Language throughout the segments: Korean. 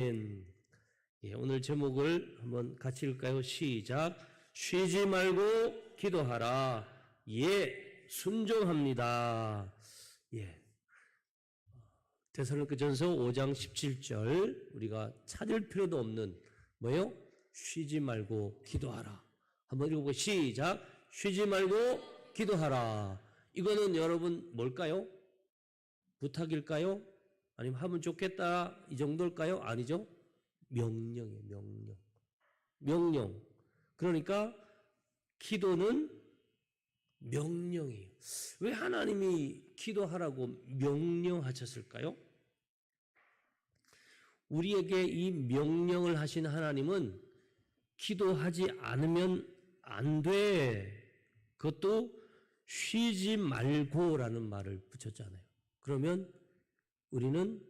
예, 오늘 제목을 한번 같이 읽을까요? 시작. 쉬지 말고 기도하라. 예, 순종합니다. 예. 데살로니가전서 5장 17절 우리가 찾을 필요도 없는 뭐예요? 쉬지 말고 기도하라. 한번 읽어보고 시작. 쉬지 말고 기도하라. 이거는 여러분 뭘까요? 부탁일까요? 아니면 하면 좋겠다 이 정도일까요? 아니죠. 명령이에요. 명령. 그러니까 기도는 명령이에요. 왜 하나님이 기도하라고 명령하셨을까요? 우리에게 이 명령을 하신 하나님은 기도하지 않으면 안 돼. 그것도 쉬지 말고라는 말을 붙였잖아요. 그러면 우리는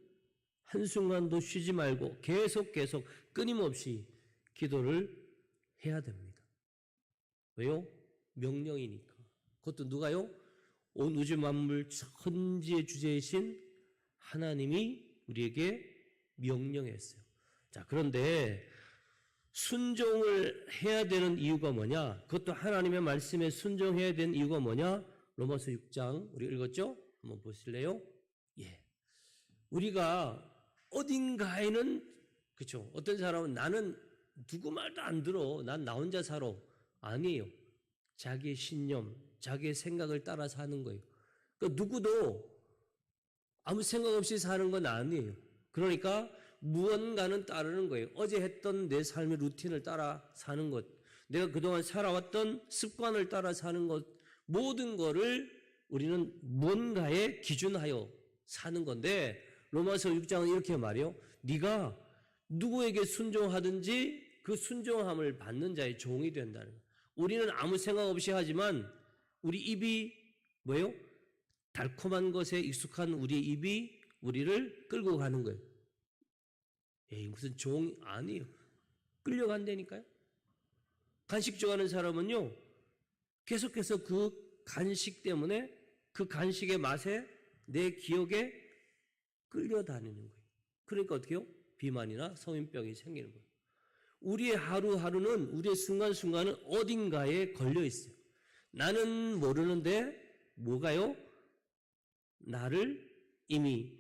한순간도 쉬지 말고 계속 끊임없이 기도를 해야 됩니다. 왜요? 명령이니까. 그것도 누가요? 온 우주 만물 천지의 주제이신 하나님이 우리에게 명령했어요. 자, 그런데 순종을 해야 되는 이유가 뭐냐? 그것도 하나님의 말씀에 순종해야 되는 이유가 뭐냐? 로마서 6장 우리 읽었죠? 한번 보실래요? 예. 우리가 어딘가에는 그렇죠. 어떤 사람은 나는 누구 말도 안 들어. 난 나 혼자 살아. 아니에요. 자기의 신념, 자기의 생각을 따라 사는 거예요. 그러니까 누구도 아무 생각 없이 사는 건 아니에요. 그러니까 무언가는 따르는 거예요. 어제 했던 내 삶의 루틴을 따라 사는 것, 내가 그동안 살아왔던 습관을 따라 사는 것, 모든 거를 우리는 무언가에 기준하여 사는 건데 로마서 6장은 이렇게 말해요. 네가 누구에게 순종하든지 그 순종함을 받는 자의 종이 된다는 거예요. 우리는 아무 생각 없이 하지만 우리 입이 뭐예요? 달콤한 것에 익숙한 우리의 입이 우리를 끌고 가는 거예요. 에이, 무슨 종 아니에요. 끌려간다니까요. 간식 좋아하는 사람은요, 계속해서 그 간식 때문에 그 간식의 맛에 내 기억에 끌려다니는 거예요. 그러니까 어떻게 해요? 비만이나 성인병이 생기는 거예요. 우리의 하루하루는, 우리의 순간순간은 어딘가에 걸려 있어요. 나는 모르는데 뭐가요? 나를 이미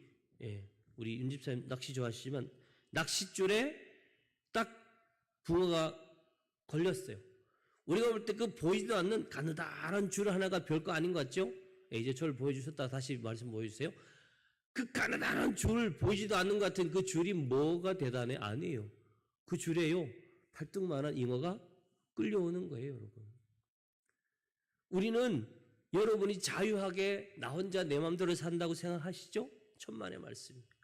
우리 윤 집사님 낚시 좋아하시지만 낚싯줄에 딱 붕어가 걸렸어요. 우리가 볼 때 그 보이지도 않는 가느다란 줄 하나가 별거 아닌 것 같죠? 이제 저를 보여주셨다 다시 말씀 보여주세요. 그 가느다란 줄, 보이지도 않는 것 같은 그 줄이 뭐가 대단해? 아니에요. 그 줄에요, 팔뚝만한 잉어가 끌려오는 거예요, 여러분. 우리는 여러분이 자유하게 나 혼자 내 마음대로 산다고 생각하시죠? 천만의 말씀입니다.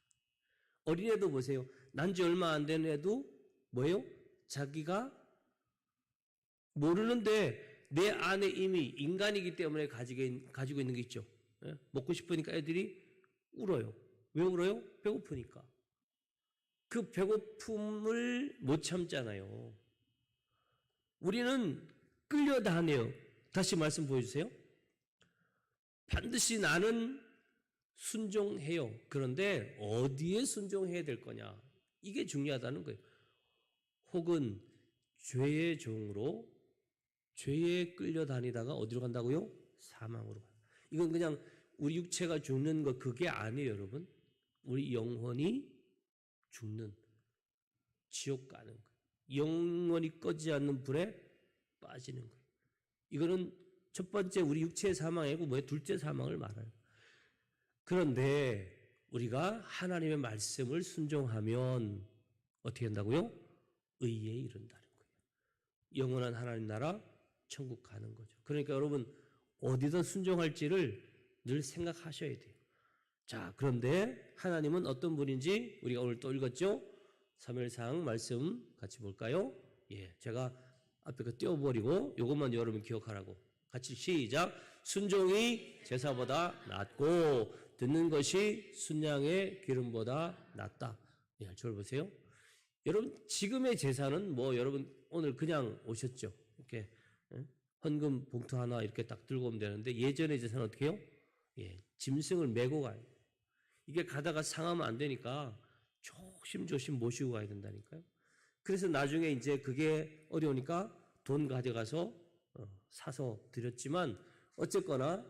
어린애도 보세요. 난지 얼마 안 된 애도 뭐예요? 자기가 모르는데 내 안에 이미 인간이기 때문에 가지고 있는 게 있죠. 먹고 싶으니까 애들이 울어요. 왜 울어요? 배고프니까. 그 배고픔을 못 참잖아요. 우리는 끌려다녀요. 다시 말씀 보여주세요. 반드시 나는 순종해요. 그런데 어디에 순종해야 될 거냐? 이게 중요하다는 거예요. 혹은 죄의 종으로 죄에 끌려다니다가 어디로 간다고요? 사망으로 가요. 이건 그냥 우리 육체가 죽는 거 그게 아니에요, 여러분. 우리 영혼이 죽는, 지옥 가는 거예요. 영원히 꺼지지 않는 불에 빠지는 거예요. 이거는 첫 번째 우리 육체의 사망이고 둘째 사망을 말해요. 그런데 우리가 하나님의 말씀을 순종하면 어떻게 한다고요? 의에 이른다는 거예요. 영원한 하나님 나라 천국 가는 거죠. 그러니까 여러분 어디서 순종할지를 늘 생각하셔야 돼요. 자, 그런데 하나님은 어떤 분인지 우리가 오늘 또 읽었죠? 사무엘상 말씀 같이 볼까요? 예, 제가 앞에 거 띄워버리고 이것만 여러분 기억하라고. 같이 시작. 순종이 제사보다 낫고 듣는 것이 순양의 기름보다 낫다. 예, 저를 보세요. 여러분 지금의 제사는 여러분 오늘 그냥 오셨죠? 이렇게 헌금 봉투 하나 이렇게 딱 들고 오면 되는데 예전의 제사는 어떻게 해요? 예, 짐승을 메고 가요. 이게 가다가 상하면 안 되니까 조심조심 모시고 가야 된다니까요. 그래서 나중에 이제 그게 어려우니까 돈 가져가서 사서 드렸지만 어쨌거나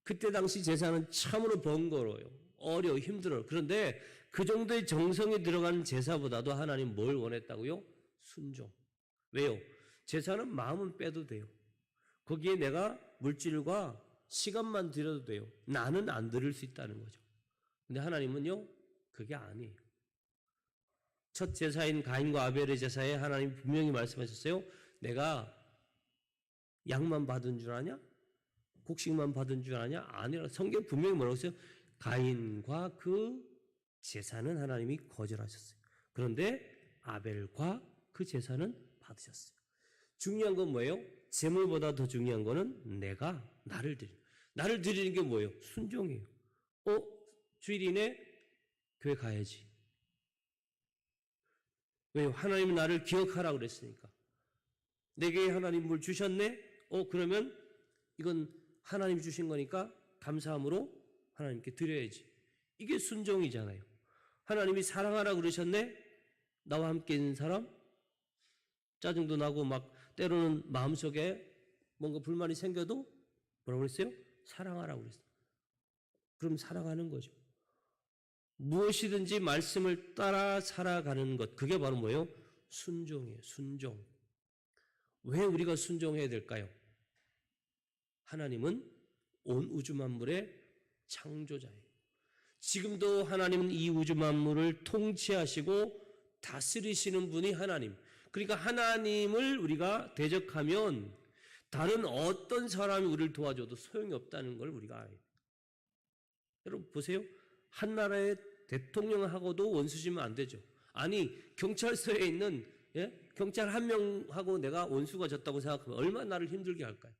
그때 당시 제사는 참으로 번거로워요. 어려워 힘들어요. 그런데 그 정도의 정성이 들어간 제사보다도 하나님 뭘 원했다고요? 순종. 왜요? 제사는 마음은 빼도 돼요. 거기에 내가 물질과 시간만 들여도 돼요. 나는 안 드릴 수 있다는 거죠. 근데 하나님은요, 그게 아니에요. 첫 제사인 가인과 아벨의 제사에 하나님 분명히 말씀하셨어요. 내가 양만 받은 줄 아냐? 곡식만 받은 줄 아냐? 아니라 성경 분명히 뭐라고 했어요? 가인과 그 제사는 하나님이 거절하셨어요. 그런데 아벨과 그 제사는 받으셨어요. 중요한 건 뭐예요? 재물보다 더 중요한 거는 내가 나를 드리는. 나를 드리는 게 뭐예요? 순종이에요. 주일이네? 교회 가야지. 왜요? 하나님은 나를 기억하라고 그랬으니까. 내게 하나님 뭘 주셨네? 그러면 이건 하나님 주신 거니까 감사함으로 하나님께 드려야지. 이게 순종이잖아요. 하나님이 사랑하라고 그러셨네? 나와 함께 있는 사람? 짜증도 나고 막 때로는 마음속에 뭔가 불만이 생겨도 뭐라고 그랬어요? 사랑하라고 그랬어요. 그럼 사랑하는 거죠. 무엇이든지 말씀을 따라 살아가는 것, 그게 바로 뭐예요? 순종이에요. 순종. 왜 우리가 순종해야 될까요? 하나님은 온 우주 만물의 창조자예요. 지금도 하나님은 이 우주 만물을 통치하시고 다스리시는 분이 하나님. 그러니까 하나님을 우리가 대적하면 다른 어떤 사람이 우리를 도와줘도 소용이 없다는 걸 우리가 알아야 돼요. 여러분 보세요. 한 나라의 대통령하고도 원수지면 안 되죠. 아니 경찰서에 있는 경찰 한 명하고 내가 원수가 졌다고 생각하면 얼마나 나를 힘들게 할까요?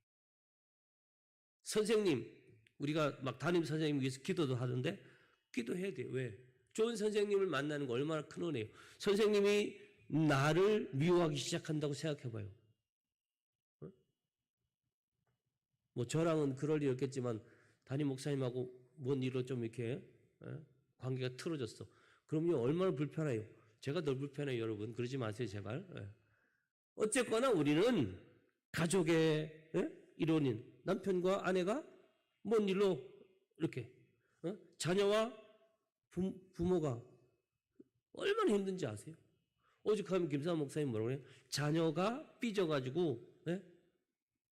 선생님, 우리가 막 담임 선생님 위해서 기도도 하던데 기도해야 돼요. 왜? 좋은 선생님을 만나는 거 얼마나 큰 은혜예요. 선생님이 나를 미워하기 시작한다고 생각해봐요. 뭐 저랑은 그럴 일 없겠지만 담임 목사님하고 뭔 일로 좀 이렇게 관계가 틀어졌어. 그럼요 얼마나 불편해요. 제가 덜 불편해요. 여러분 그러지 마세요 제발. 어쨌거나 우리는 가족의 일원인 남편과 아내가 뭔 일로 이렇게 자녀와 부모가 얼마나 힘든지 아세요? 오죽하면 김사한 목사님 뭐라고 해요? 자녀가 삐져가지고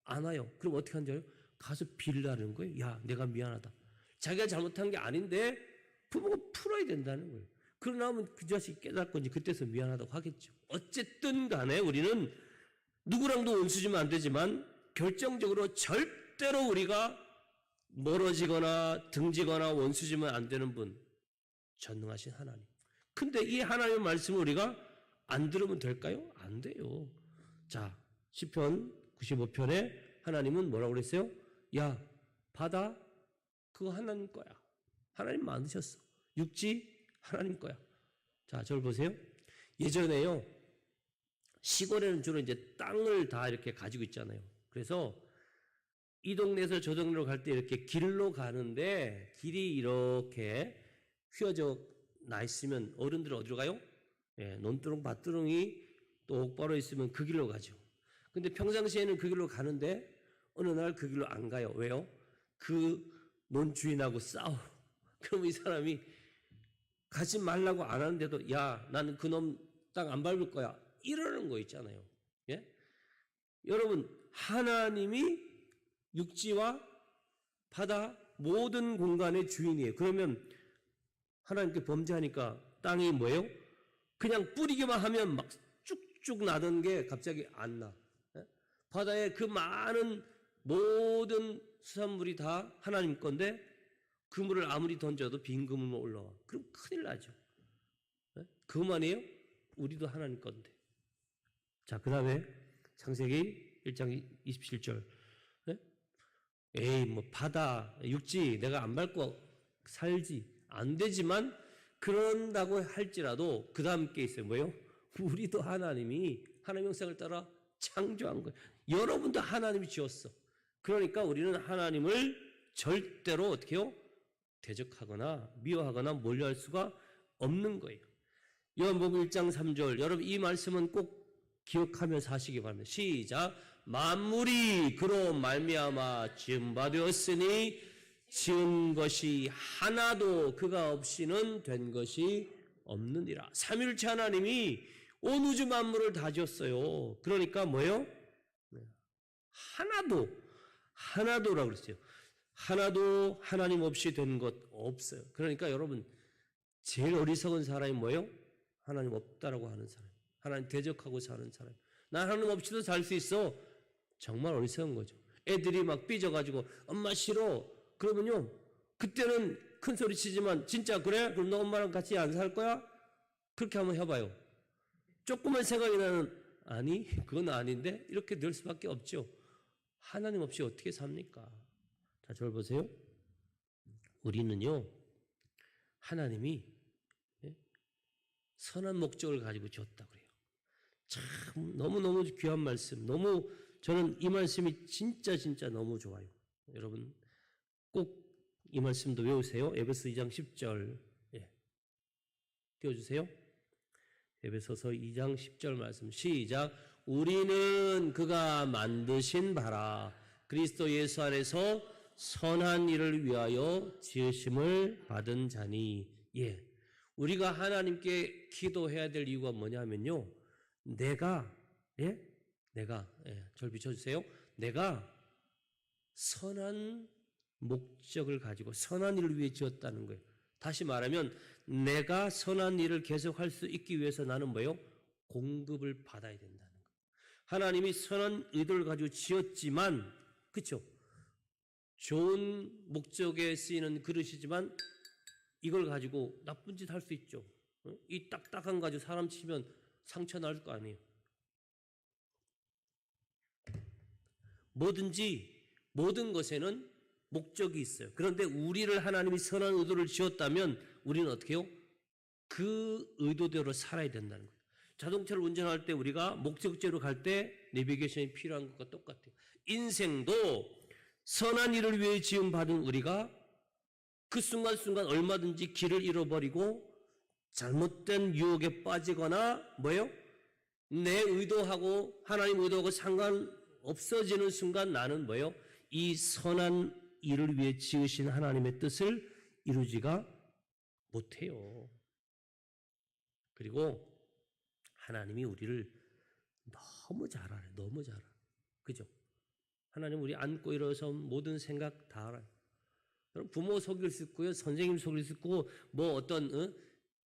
안 와요. 그럼 어떻게 하는 줄 알아요? 가서 빌라는 거예요. 야 내가 미안하다. 자기가 잘못한 게 아닌데 부모가 풀어야 된다는 거예요. 그러고 나면 그 자식이 깨닫고 이제 그때서 미안하다고 하겠죠. 어쨌든 간에 우리는 누구랑도 원수지면 안 되지만 결정적으로 절대로 우리가 멀어지거나 등지거나 원수지면 안 되는 분, 전능하신 하나님. 근데 이 하나님의 말씀을 우리가 안 들으면 될까요? 안 돼요. 자, 시편 95편에 하나님은 뭐라고 그랬어요? 야, 바다 그거 하나님 거야. 하나님 만드셨어. 육지 하나님 거야. 자, 저를 보세요. 예전에요. 시골에는 주로 이제 땅을 다 이렇게 가지고 있잖아요. 그래서 이 동네에서 저 동네로 갈 때 이렇게 길로 가는데 길이 이렇게 휘어져 나 있으면 어른들은 어디로 가요? 논두렁 밭두렁이 똑바로 있으면 그 길로 가죠. 근데 평상시에는 그 길로 가는데 어느 날 그 길로 안 가요. 왜요? 그 논 주인하고 싸워. 그럼 이 사람이 가지 말라고 안 하는데도 야 나는 그놈 땅 안 밟을 거야. 이러는 거 있잖아요. 예? 여러분 하나님이 육지와 바다 모든 공간의 주인이에요. 그러면 하나님께 범죄하니까 땅이 뭐예요? 그냥 뿌리기만 하면 막 쭉쭉 나던 게 갑자기 안 나. 바다에 그 많은 모든 수산물이 다 하나님 건데 그물을 아무리 던져도 빈 그물만 올라와. 그럼 큰일 나죠. 그것만이에요? 우리도 하나님 건데. 자, 그 다음에 창세기 1장 27절. 에이, 뭐, 바다, 육지, 내가 안 밟고 살지. 안 되지만, 그런다고 할지라도, 그 다음 게 있어요. 뭐예요? 우리도 하나님이 하나님 형상을 따라 창조한 거예요. 여러분도 하나님이 지었어. 그러니까 우리는 하나님을 절대로 어떻게 해요? 대적하거나, 미워하거나, 몰려할 수가 없는 거예요. 요한복음 1장 3절. 여러분 이 말씀은 꼭 기억하면서 하시기 바랍니다. 시작. 만물이 그로 말미암아 지은 바 되었으니 지은 것이 하나도 그가 없이는 된 것이 없느니라. 삼위일체 하나님이 온 우주 만물을 다 지었어요. 그러니까 뭐예요? 하나도라고 그랬어요. 하나도 하나님 없이 된 것 없어요. 그러니까 여러분 제일 어리석은 사람이 뭐예요? 하나님 없다라고 하는 사람. 하나님 대적하고 사는 사람. 나 하나님 없이도 살 수 있어. 정말 어리석은 거죠. 애들이 막 삐져가지고 엄마 싫어. 그러면요. 그때는 큰 소리 치지만 진짜 그래? 그럼 너 엄마랑 같이 안 살 거야? 그렇게 한번 해봐요. 조금만 생각이 나는 아니 그건 아닌데 이렇게 될 수밖에 없죠. 하나님 없이 어떻게 삽니까? 자, 저를 보세요. 우리는요. 하나님이 선한 목적을 가지고 지었다 그래요. 참 너무너무 귀한 말씀. 너무 저는 이 말씀이 진짜 너무 좋아요. 여러분 꼭 이 말씀도 외우세요. 에베소 2장 10절 띄워주세요. 에베소서 2장 10절 말씀 시작. 우리는 그가 만드신 바라 그리스도 예수 안에서 선한 일을 위하여 지으심을 받은 자니. 우리가 하나님께 기도해야 될 이유가 뭐냐면요. 저를 비춰주세요. 내가 선한 목적을 가지고 선한 일을 위해 지었다는 거예요. 다시 말하면 내가 선한 일을 계속할 수 있기 위해서 나는 뭐예요? 공급을 받아야 된다는 거예요. 하나님이 선한 의도를 가지고 지었지만 그렇죠? 좋은 목적에 쓰이는 그릇이지만 이걸 가지고 나쁜 짓 할 수 있죠. 이 딱딱한 가지고 사람 치면 상처 날 거 아니에요. 모든 것에는 목적이 있어요. 그런데 우리를 하나님이 선한 의도를 지었다면 우리는 어떻게 해요? 그 의도대로 살아야 된다는 거예요. 자동차를 운전할 때 우리가 목적지로 갈 때 내비게이션이 필요한 것과 똑같아요. 인생도 선한 일을 위해 지음받은 우리가 그 순간순간 얼마든지 길을 잃어버리고 잘못된 유혹에 빠지거나 내 의도하고 하나님 의도하고 상관없어지는 순간 나는 이 선한 일을 위해 지으신 하나님의 뜻을 이루지가 못해요. 그리고 하나님이 우리를 너무 잘 알아요. 너무 잘 알아요. 그죠? 하나님 우리 안고 일어서 모든 생각 다 알아요. 부모 속일 수 있고요. 선생님 속일 수 있고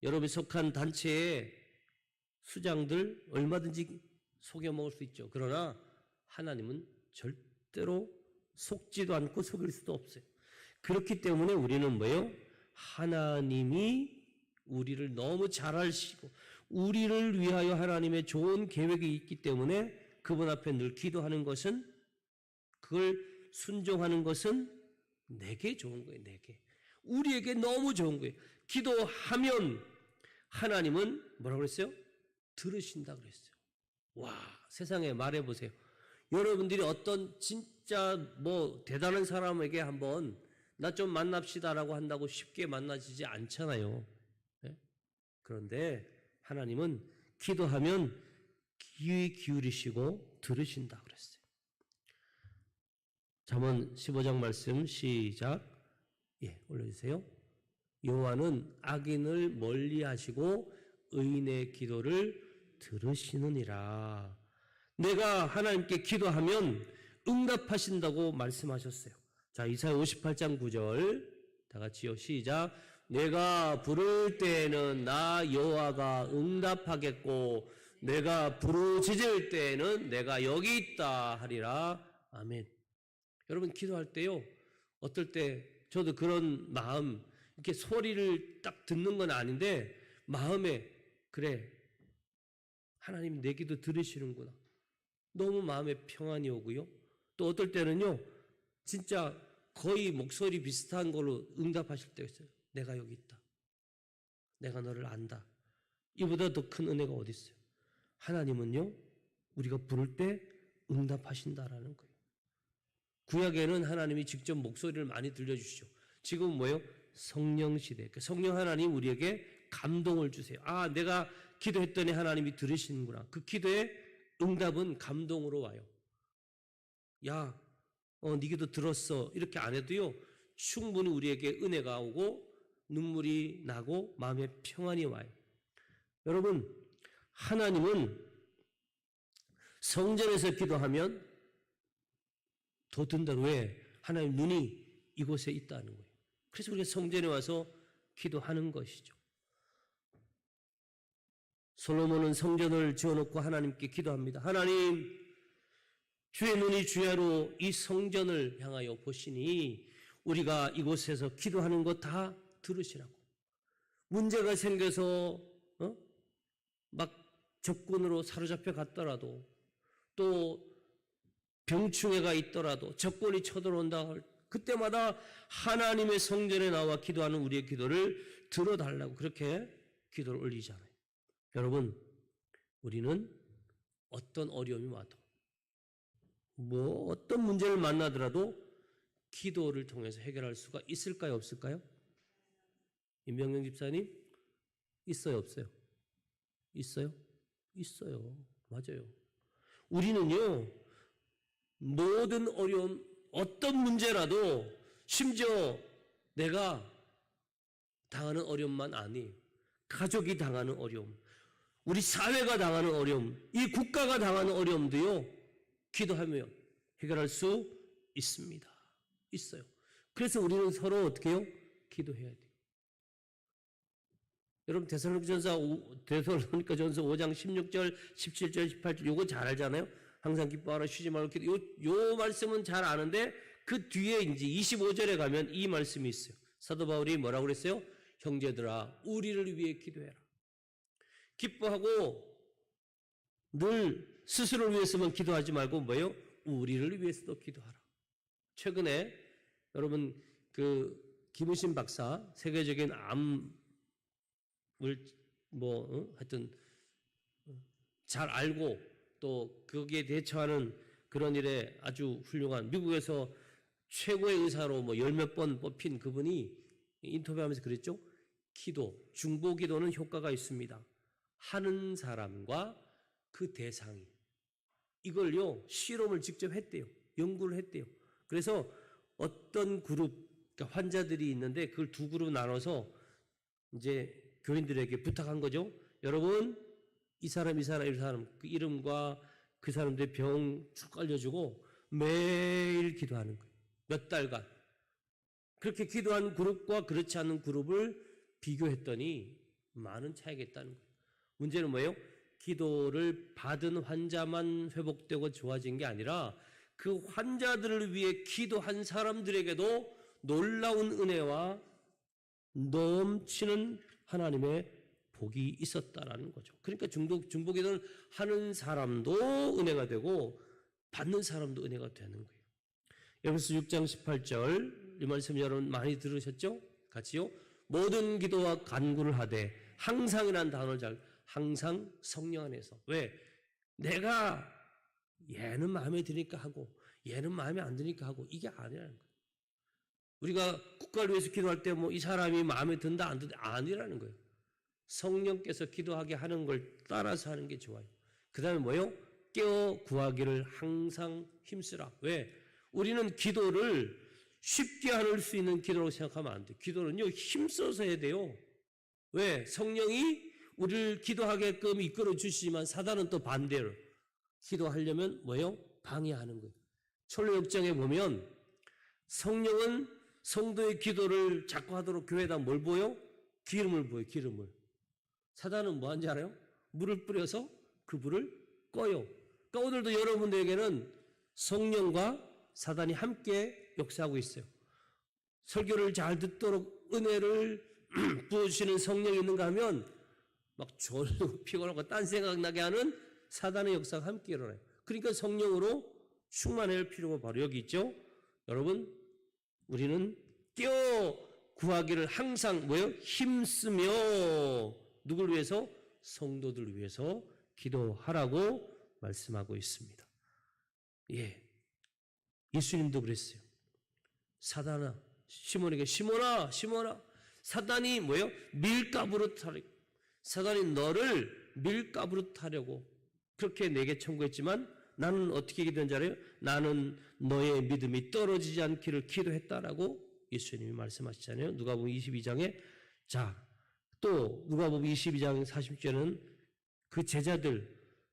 여러분이 속한 단체의 수장들 얼마든지 속여먹을 수 있죠. 그러나 하나님은 절대로 속지도 않고 속일 수도 없어요. 그렇기 때문에 우리는 하나님이 우리를 너무 잘 아시고 우리를 위하여 하나님의 좋은 계획이 있기 때문에 그분 앞에 늘 기도하는 것은 그걸 순종하는 것은 내게 좋은 거예요. 내게. 우리에게 너무 좋은 거예요. 기도하면 하나님은 뭐라고 그랬어요? 들으신다 그랬어요. 와, 세상에 말해보세요. 여러분들이 어떤 진짜 대단한 사람에게 한번 나 좀 만납시다라고 한다고 쉽게 만나지지 않잖아요. 그런데 하나님은 기도하면 귀 기울이시고 들으신다 그랬어요. 잠언 15장 말씀 시작. 올려주세요. 여호와는 악인을 멀리하시고 의인의 기도를 들으시느니라. 내가 하나님께 기도하면 응답하신다고 말씀하셨어요. 자, 이사야 58장 9절 다 같이요. 시작. 내가 부를 때에는 나 여호와가 응답하겠고 내가 부르짖을 때에는 내가 여기 있다 하리라. 아멘. 여러분 기도할 때요. 어떨 때 저도 그런 마음 이렇게 소리를 딱 듣는 건 아닌데 마음에 그래 하나님 내 기도 들으시는구나. 너무 마음에 평안이 오고요. 또 어떨 때는요. 진짜 거의 목소리 비슷한 걸로 응답하실 때가 있어요. 내가 여기 있다. 내가 너를 안다. 이보다 더 큰 은혜가 어디 있어요? 하나님은요. 우리가 부를 때 응답하신다라는 거예요. 구약에는 하나님이 직접 목소리를 많이 들려주시죠. 지금 성령 시대. 성령 하나님 우리에게 감동을 주세요. 아, 내가 기도했더니 하나님이 들으시는구나. 그 기도의 응답은 감동으로 와요. 야, 네 기도 들었어. 이렇게 안 해도요, 충분히 우리에게 은혜가 오고 눈물이 나고 마음에 평안이 와요. 여러분, 하나님은 성전에서 기도하면 더 든다. 왜? 하나님 눈이 이곳에 있다는 거예요. 그래서 우리가 성전에 와서 기도하는 것이죠. 솔로몬은 성전을 지어놓고 하나님께 기도합니다. 하나님, 주의 눈이 주야로 이 성전을 향하여 보시니 우리가 이곳에서 기도하는 것 다 들으시라고. 문제가 생겨서 막 적군으로 사로잡혀 갔더라도, 또 병충해가 있더라도, 적군이 쳐들어온다 할 그때마다 하나님의 성전에 나와 기도하는 우리의 기도를 들어달라고 그렇게 기도를 올리잖아요. 여러분, 우리는 어떤 어려움이 와도, 어떤 문제를 만나더라도 기도를 통해서 해결할 수가 있을까요, 없을까요? 임병영 집사님, 있어요, 없어요? 있어요? 있어요. 맞아요. 우리는요, 모든 어려움, 어떤 문제라도, 심지어 내가 당하는 어려움만 아니에요. 가족이 당하는 어려움, 우리 사회가 당하는 어려움, 이 국가가 당하는 어려움도요, 기도하며 해결할 수 있습니다. 있어요. 그래서 우리는 서로 어떻게 해요? 기도해야 돼요. 여러분, 데살로니가전서 5장 16절, 17절, 18절 요거 잘 알잖아요. 항상 기뻐하라, 쉬지 말고 기도. 요 말씀은 잘 아는데 그 뒤에 이제 25절에 가면 이 말씀이 있어요. 사도 바울이 뭐라고 그랬어요? 형제들아, 우리를 위해 기도해라. 기뻐하고 늘 스스로를 위해서만 기도하지 말고 뭐예요? 우리를 위해서도 기도하라. 최근에 여러분 그 김우신 박사 세계적인 암을 하여튼 잘 알고 또 거기에 대처하는 그런 일에 아주 훌륭한 미국에서 최고의 의사로 열 몇 번 뽑힌 그분이 인터뷰하면서 그랬죠. 기도, 중보 기도는 효과가 있습니다. 하는 사람과 그 대상이. 이걸요, 실험을 직접 했대요. 연구를 했대요. 그래서 어떤 그룹, 그러니까 환자들이 있는데 그걸 두 그룹 나눠서 이제 교인들에게 부탁한 거죠. 여러분, 이 사람, 그 이름과 그 사람들의 병 쭉 알려주고 매일 기도하는 거예요. 몇 달간. 그렇게 기도한 그룹과 그렇지 않은 그룹을 비교했더니 많은 차이가 있다는 거예요. 문제는 뭐예요? 기도를 받은 환자만 회복되고 좋아진 게 아니라 그 환자들을 위해 기도한 사람들에게도 놀라운 은혜와 넘치는 하나님의 복이 있었다라는 거죠. 그러니까 중보 기도는 하는 사람도 은혜가 되고 받는 사람도 은혜가 되는 거예요. 에베소 6장 18절 이 말씀 여러분 많이 들으셨죠? 같이요. 모든 기도와 간구를 하되 항상이라는 단어를 잘 항상 성령 안에서. 왜? 내가 얘는 마음에 드니까 하고 얘는 마음에 안 드니까 하고 이게 아니라는 거예요. 우리가 국가를 위해서 기도할 때 이 사람이 마음에 든다 안 든다 아니라는 거예요. 성령께서 기도하게 하는 걸 따라서 하는 게 좋아요. 그 다음에 뭐요? 깨어 구하기를 항상 힘쓰라. 왜? 우리는 기도를 쉽게 할 수 있는 기도라고 생각하면 안 돼요. 기도는요, 힘써서 해야 돼요. 왜? 성령이 우리를 기도하게끔 이끌어 주시지만 사단은 또 반대로 기도하려면 뭐예요? 방해하는 거예요. 철로 역정에 보면 성령은 성도의 기도를 자꾸 하도록 교회에다 뭘 보여? 기름을 보여, 기름을. 사단은 뭐 하는지 알아요? 물을 뿌려서 그 불을 꺼요. 그러니까 오늘도 여러분들에게는 성령과 사단이 함께 역사하고 있어요. 설교를 잘 듣도록 은혜를 부어주시는 성령이 있는가 하면 막 졸고 피곤하고 딴 생각나게 하는 사단의 역사가 함께 일어나요. 그러니까 성령으로 충만할 필요가 바로 여기 있죠. 여러분, 우리는 깨어 구하기를 항상 뭐예요? 힘쓰며 누굴 위해서? 성도들 위해서 기도하라고 말씀하고 있습니다. 예, 예수님도 그랬어요. 사단아, 시몬에게 시몬아 사단이 뭐예요? 밀가부로 타려. 사단이 너를 밀가부로 타려고 그렇게 내게 청구했지만 나는 어떻게 기도한 줄 알아요? 나는 너의 믿음이 떨어지지 않기를 기도했다라고 예수님이 말씀하시잖아요. 누가복음 22장에. 자, 또 누가복음 22장 40절은 그 제자들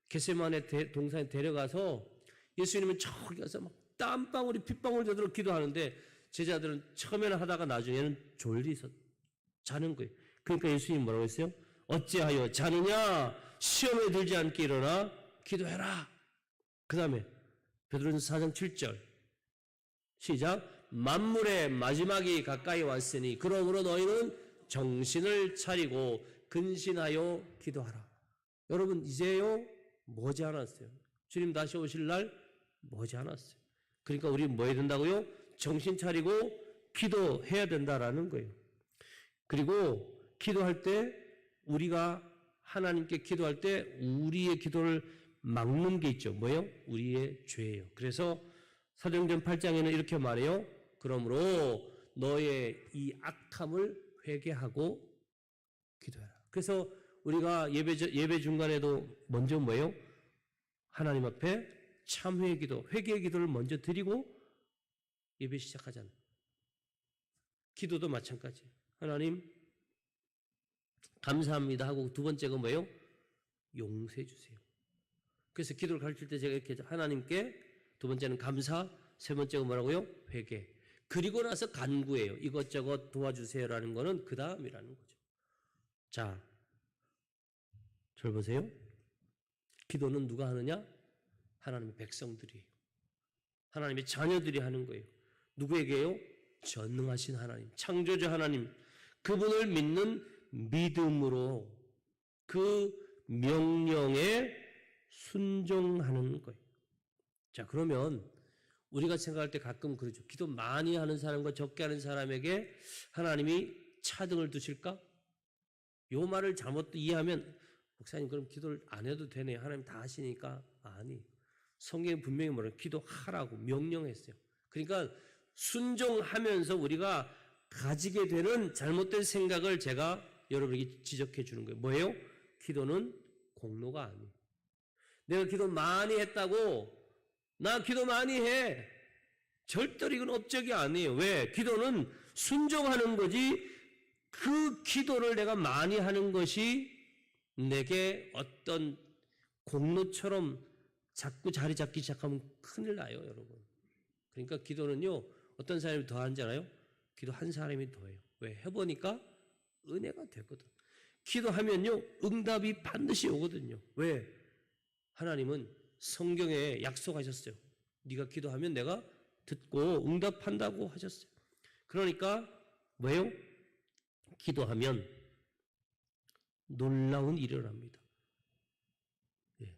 겟세마네 동산에 데려가서 예수님은 저기 가서 막 땀방울이 핏방울 되도록 기도하는데 제자들은 처음에는 하다가 나중에는 졸리서 자는 거예요. 그러니까 예수님이 뭐라고 했어요? 어찌하여 자느냐? 시험에 들지 않게 일어나 기도해라. 그 다음에 베드로전서 4장 7절 시작. 만물의 마지막이 가까이 왔으니 그러므로 너희는 정신을 차리고 근신하여 기도하라. 여러분 이제요 머지 않았어요. 주님 다시 오실 날 머지 않았어요. 그러니까 우리 뭐 해야 된다고요? 정신 차리고 기도해야 된다라는 거예요. 그리고 기도할 때 우리가 하나님께 기도할 때 우리의 기도를 막는 게 있죠. 뭐예요? 우리의 죄예요. 그래서 사도행전 8장에는 이렇게 말해요. 그러므로 너의 이 악함을 회개하고 기도해라. 그래서 우리가 예배 중간에도 먼저 뭐예요? 하나님 앞에 참회의 기도, 회개의 기도를 먼저 드리고 예배 시작하잖아요. 기도도 마찬가지. 하나님 감사합니다 하고 두 번째가 뭐예요? 용서해 주세요. 그래서 기도를 가르칠 때 제가 이렇게 하나님께 두 번째는 감사, 세 번째가 뭐라고요? 회개. 그리고 나서 간구해요. 이것저것 도와주세요라는 거는 그 다음이라는 거죠. 자, 절 보세요. 기도는 누가 하느냐? 하나님의 백성들이에요. 하나님의 자녀들이 하는 거예요. 누구에게요? 전능하신 하나님, 창조주 하나님, 그분을 믿는 믿음으로 그 명령에 순종하는 거예요. 자, 그러면 우리가 생각할 때 가끔 그러죠. 기도 많이 하는 사람과 적게 하는 사람에게 하나님이 차등을 두실까? 요 말을 잘못 이해하면 목사님 그럼 기도를 안 해도 되네요. 하나님 다 하시니까. 아니, 성경에 분명히 뭐라고 기도하라고 명령했어요. 그러니까 순종하면서 우리가 가지게 되는 잘못된 생각을 제가 여러분에게 지적해 주는 거예요. 뭐예요? 기도는 공로가 아니에요. 내가 기도 많이 했다고 나 기도 많이 해. 절대로 이건 업적이 아니에요. 왜? 기도는 순종하는 거지 그 기도를 내가 많이 하는 것이 내게 어떤 공로처럼 자꾸 자리 잡기 시작하면 큰일 나요, 여러분. 그러니까 기도는요, 어떤 사람이 더 하잖아요? 기도 한 사람이 더 해요. 왜? 해보니까 은혜가 되거든. 기도하면요, 응답이 반드시 오거든요. 왜? 하나님은 성경에 약속하셨어요. 네가 기도하면 내가 듣고 응답한다고 하셨어요. 그러니까 뭐예요? 기도하면 놀라운 일이 일어납니다. 예.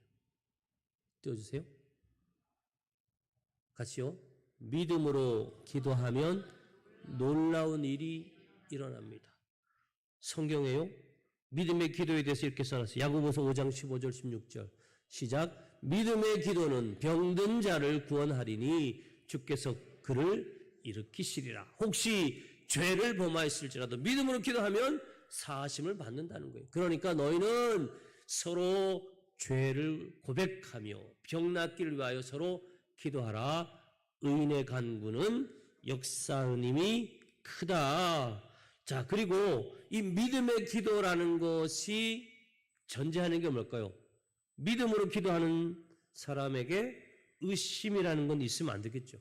띄워주세요. 같이요. 믿음으로 기도하면 놀라운 일이 일어납니다. 성경에요. 믿음의 기도에 대해서 이렇게 써놨어요. 야고보서 5장 15절 16절 시작. 믿음의 기도는 병든 자를 구원하리니 주께서 그를 일으키시리라. 혹시 죄를 범하였을지라도 믿음으로 기도하면 사하심을 받는다는 거예요. 그러니까 너희는 서로 죄를 고백하며 병 낫기를 위하여 서로 기도하라. 의인의 간구는 역사님이 크다. 자, 그리고 이 믿음의 기도라는 것이 전제하는 게 뭘까요? 믿음으로 기도하는 사람에게 의심이라는 건 있으면 안 되겠죠.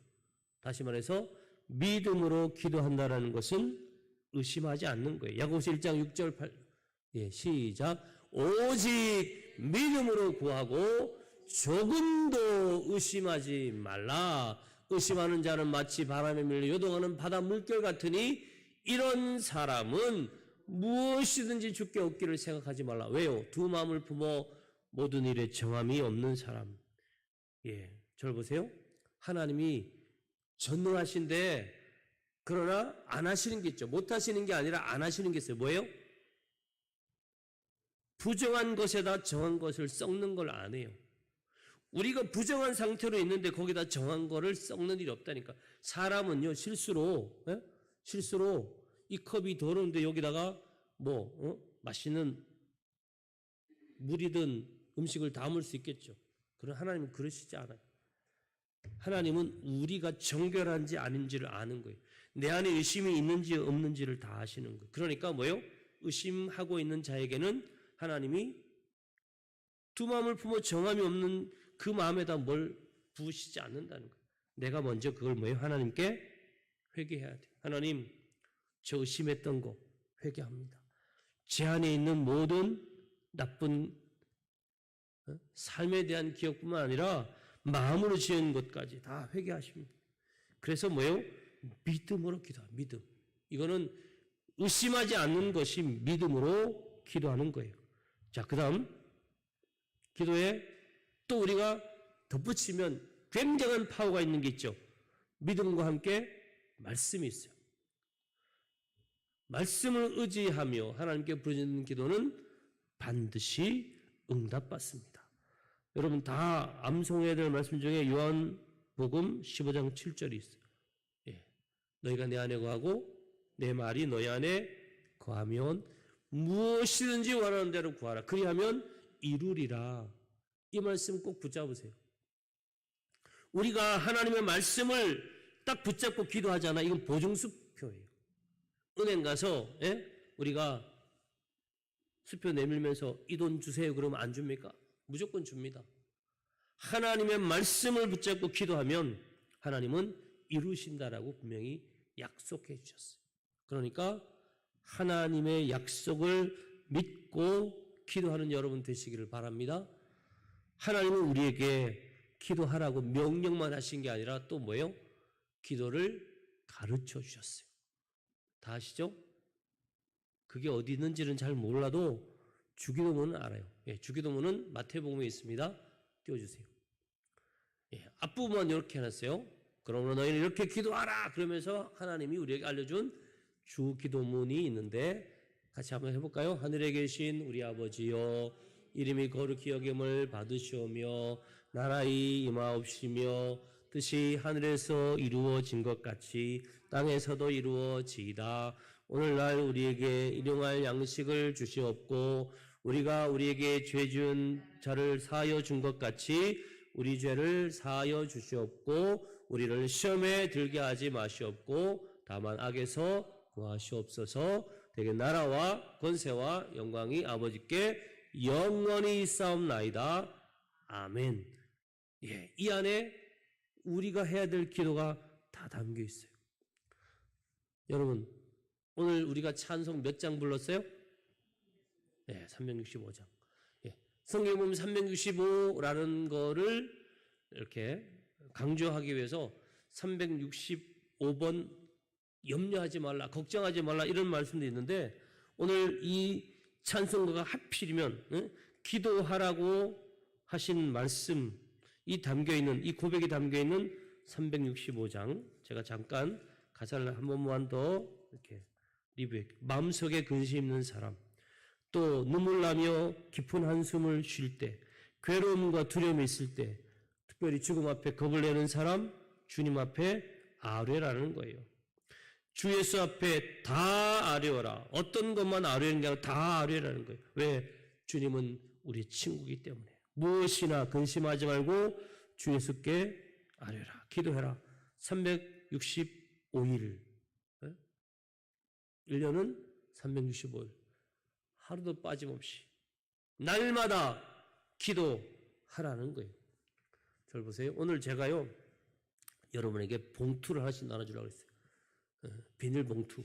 다시 말해서 믿음으로 기도한다는 것은 의심하지 않는 거예요. 야고보서 1장 6절 8 시작. 오직 믿음으로 구하고 조금도 의심하지 말라. 의심하는 자는 마치 바람에 밀려 요동하는 바다 물결 같으니 이런 사람은 무엇이든지 주께 얻기를 생각하지 말라. 왜요? 두 마음을 품어 모든 일에 정함이 없는 사람. 예, 저를 보세요. 하나님이 전능하신데 그러나 안 하시는 게 있죠. 못 하시는 게 아니라 안 하시는 게 있어요. 뭐예요? 부정한 것에다 정한 것을 썩는 걸 안 해요. 우리가 부정한 상태로 있는데 거기다 정한 거를 썩는 일이 없다니까. 사람은요, 실수로 이 컵이 더러운데 여기다가 맛있는 물이든 음식을 담을 수 있겠죠. 그러나 하나님은 그러시지 않아요. 하나님은 우리가 정결한지 아닌지를 아는 거예요. 내 안에 의심이 있는지 없는지를 다 아시는 거예요. 그러니까 뭐예요? 의심하고 있는 자에게는 하나님이 두 마음을 품어 정함이 없는 그 마음에다 뭘 부으시지 않는다는 거예요. 내가 먼저 그걸 뭐예요? 하나님께 회개해야 돼요. 하나님, 저 의심했던 거 회개합니다. 제 안에 있는 모든 나쁜 삶에 대한 기억뿐만 아니라 마음으로 지은 것까지 다 회개하십니다. 그래서 뭐예요? 믿음으로 기도합니다. 믿음. 이거는 의심하지 않는 것이 믿음으로 기도하는 거예요. 자, 그 다음 기도에 또 우리가 덧붙이면 굉장한 파워가 있는 게 있죠. 믿음과 함께 말씀이 있어요. 말씀을 의지하며 하나님께 부르짖는 기도는 반드시 응답받습니다. 여러분 다 암송해야 될 말씀 중에 요한복음 15장 7절이 있어요. 너희가 내 안에 거하고 내 말이 너희 안에 거하면 무엇이든지 원하는 대로 구하라. 그리하면 이루리라. 이 말씀 꼭 붙잡으세요. 우리가 하나님의 말씀을 딱 붙잡고 기도하잖아. 이건 보증수표예요. 은행 가서 우리가 수표 내밀면서 이 돈 주세요 그러면 안 줍니까? 무조건 줍니다. 하나님의 말씀을 붙잡고 기도하면 하나님은 이루신다라고 분명히 약속해 주셨어요. 그러니까 하나님의 약속을 믿고 기도하는 여러분 되시기를 바랍니다. 하나님은 우리에게 기도하라고 명령만 하신 게 아니라 또 뭐예요? 기도를 가르쳐 주셨어요. 다 아시죠? 그게 어디 있는지는 잘 몰라도 주기도문은 알아요. 주기도문은 마태복음에 있습니다. 띄워주세요. 앞부분만 이렇게 해놨어요. 그러므로 너희는 이렇게 기도하라! 그러면서 하나님이 우리에게 알려준 주기도문이 있는데 같이 한번 해볼까요? 하늘에 계신 우리 아버지여 이름이 거룩히 여김을 받으시오며 나라의 임하옵시며 뜻이 하늘에서 이루어진 것 같이 땅에서도 이루어지이다. 오늘날 우리에게 일용할 양식을 주시옵고 우리가 우리에게 죄 지은 자를 사하여 준 것 같이 우리 죄를 사하여 주시옵고 우리를 시험에 들게 하지 마시옵고 다만 악에서 구하시옵소서. 되게 나라와 권세와 영광이 아버지께 영원히 있사옵나이다. 아멘. 이 안에 우리가 해야 될 기도가 다 담겨 있어요. 여러분 오늘 우리가 찬송 몇 장 불렀어요? 365장. 성경에 보면 365라는 거를 이렇게 강조하기 위해서 365번 염려하지 말라, 걱정하지 말라 이런 말씀도 있는데 오늘 이 찬송가가 하필이면 기도하라고 하신 말씀 이 담겨있는 이 고백이 담겨있는 365장 제가 잠깐 가사를 한 번만 더 이렇게 리뷰해. 마음속에 근심 있는 사람 또 눈물 나며 깊은 한숨을 쉴 때 괴로움과 두려움이 있을 때 특별히 죽음 앞에 겁을 내는 사람 주님 앞에 아뢰라는 거예요. 주 예수 앞에 다 아뢰어라. 어떤 것만 아뢰는 게 아니라 다 아뢰라는 거예요. 왜? 주님은 우리 친구이기 때문에. 무엇이나 근심하지 말고 주 예수께 아뢰라. 기도해라. 365일. 1년은 365일. 하루도 빠짐없이 날마다 기도하라는 거예요. 잘 보세요. 오늘 제가요 여러분에게 봉투를 하나씩 나눠주려고 했어요. 비닐봉투.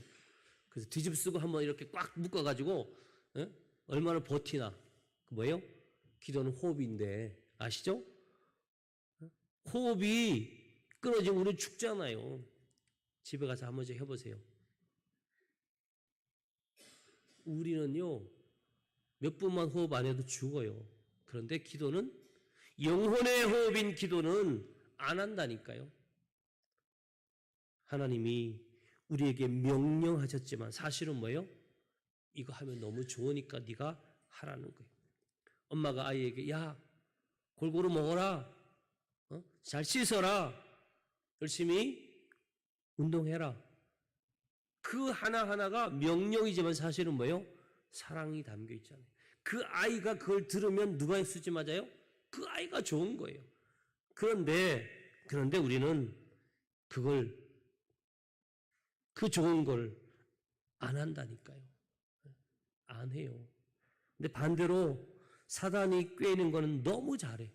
그래서 뒤집쓰고 한번 이렇게 꽉 묶어가지고 얼마나 버티나. 뭐예요? 기도는 호흡인데 아시죠? 호흡이 끊어지면 우리 죽잖아요. 집에 가서 한 번씩 해보세요. 우리는요 몇 분만 호흡 안 해도 죽어요. 그런데 기도는 영혼의 호흡인 기도는 안 한다니까요. 하나님이 우리에게 명령하셨지만 사실은 뭐예요? 이거 하면 너무 좋으니까 네가 하라는 거예요. 엄마가 아이에게 야 골고루 먹어라, 잘 씻어라, 열심히 운동해라. 그 하나하나가 명령이지만 사실은 뭐예요? 사랑이 담겨 있잖아요. 그 아이가 그걸 들으면 누가 수지 맞아요? 그 아이가 좋은 거예요. 그런데 우리는 그걸, 그 좋은 걸 안 한다니까요. 안 해요. 근데 반대로 사단이 꾀는 거는 너무 잘해.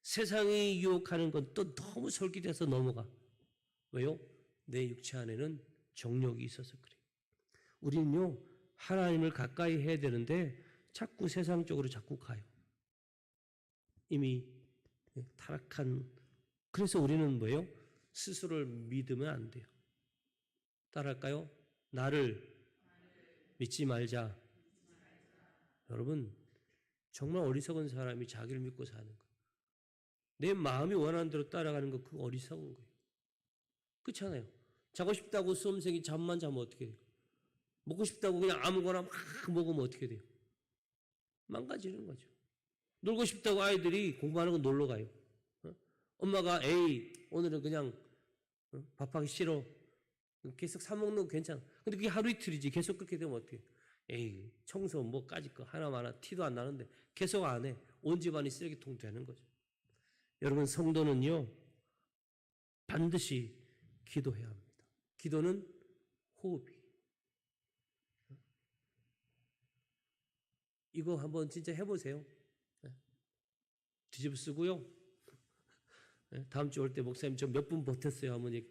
세상이 유혹하는 건 또 너무 솔깃해서 넘어가. 왜요? 내 육체 안에는 정욕이 있어서 그래요. 우리는요, 하나님을 가까이 해야 되는데 자꾸 세상 쪽으로 자꾸 가요. 이미 타락한, 그래서 우리는 뭐예요? 스스로를 믿으면 안 돼요. 따라할까요? 나를 믿지 말자. 여러분, 정말 어리석은 사람이 자기를 믿고 사는 거예요. 내 마음이 원하는 대로 따라가는 거, 그거 어리석은 거예요. 그렇잖아요. 자고 싶다고 수험생이 잠만 자면 어떻게 돼요? 먹고 싶다고 그냥 아무거나 막 먹으면 어떻게 돼요? 망가지는 거죠. 놀고 싶다고 아이들이 공부하는 건 놀러 가요. 엄마가 에이 오늘은 그냥 밥하기 싫어. 계속 사 먹는 거 괜찮아. 근데 그게 하루 이틀이지. 계속 그렇게 되면 어떻게 해요? 에이 청소 뭐까짓 거 하나마나 티도 안 나는데 계속 안 해. 온 집안이 쓰레기통 되는 거죠. 여러분, 성도는요 반드시 기도해야 합니다. 기도는 호흡이. 이거 한번 진짜 해보세요. 뒤집어 쓰고요. 다음 주 올 때 목사님 저 몇 분 버텼어요 하면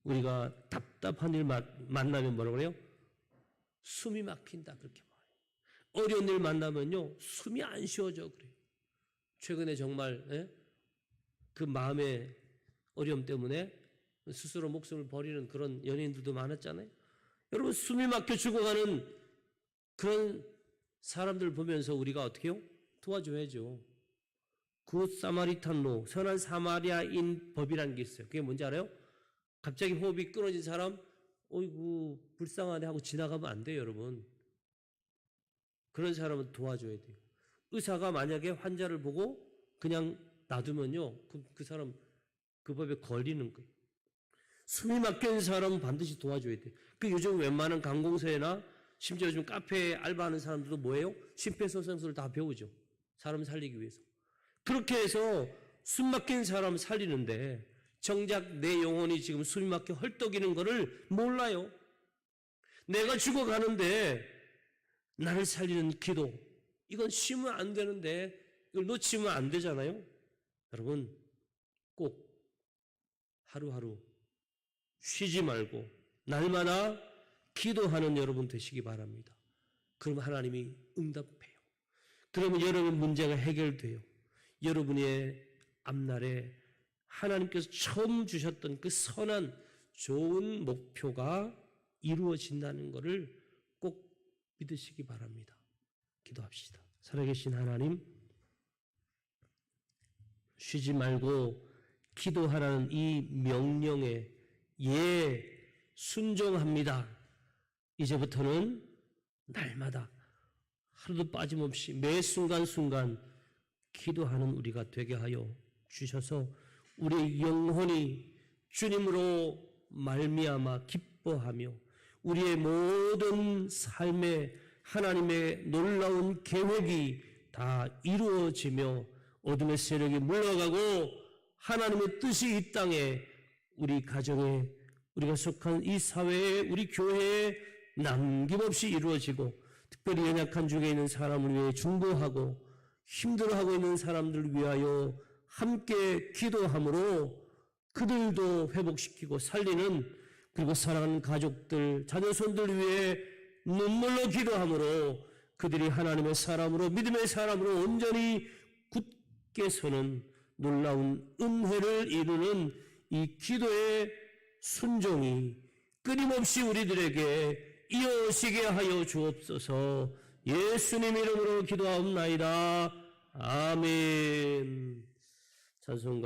우리가 답답한 일 만나면 뭐라고 그래요? 숨이 막힌다 그렇게 말해요. 어려운 일 만나면요 숨이 안 쉬어져 그래요. 최근에 정말 그 마음의 어려움 때문에 스스로 목숨을 버리는 그런 연예인들도 많았잖아요. 여러분, 숨이 막혀 죽어가는 그런 사람들 보면서 우리가 어떻게 해요? 도와줘야죠. 굿 사마리탄로, 선한 사마리아인 법이라는 게 있어요. 그게 뭔지 알아요? 갑자기 호흡이 끊어진 사람, 어이구 불쌍하네 하고 지나가면 안 돼요, 여러분. 그런 사람은 도와줘야 돼요. 의사가 만약에 환자를 보고 그냥 놔두면요, 그 사람 그 법에 걸리는 거예요. 숨이 막힌 사람은 반드시 도와줘야 돼요. 그 요즘 웬만한 관공서에나 심지어 요즘 카페에 알바하는 사람들도 뭐예요? 심폐소생술을 다 배우죠. 사람 살리기 위해서. 그렇게 해서 숨 막힌 사람 살리는데 정작 내 영혼이 지금 숨이 막혀 헐떡이는 거를 몰라요. 내가 죽어가는데 나를 살리는 기도, 이건 쉬면 안 되는데 이걸 놓치면 안 되잖아요. 여러분, 꼭 하루하루 쉬지 말고 날마다 기도하는 여러분 되시기 바랍니다. 그럼 하나님이 응답해요. 그러면 여러분 문제가 해결돼요. 여러분의 앞날에 하나님께서 처음 주셨던 그 선한 좋은 목표가 이루어진다는 것을 꼭 믿으시기 바랍니다. 기도합시다. 살아계신 하나님, 쉬지 말고 기도하라는 이 명령에 순종합니다. 이제부터는 날마다 하루도 빠짐없이 매 순간순간 기도하는 우리가 되게 하여 주셔서 우리의 영혼이 주님으로 말미암아 기뻐하며 우리의 모든 삶에 하나님의 놀라운 계획이 다 이루어지며 어둠의 세력이 물러가고 하나님의 뜻이 이 땅에 우리 가정에 우리가 속한 이 사회에 우리 교회에 남김없이 이루어지고 특별히 연약한 중에 있는 사람을 위해 중보하고 힘들어하고 있는 사람들을 위하여 함께 기도함으로 그들도 회복시키고 살리는 그리고 사랑하는 가족들, 자녀손들 위해 눈물로 기도함으로 그들이 하나님의 사람으로 믿음의 사람으로 온전히 굳게 서는 놀라운 은혜를 이루는 이 기도의 순종이 끊임없이 우리들에게 이어지게 하여 주옵소서. 예수님 이름으로 기도하옵나이다. 아멘. 찬송가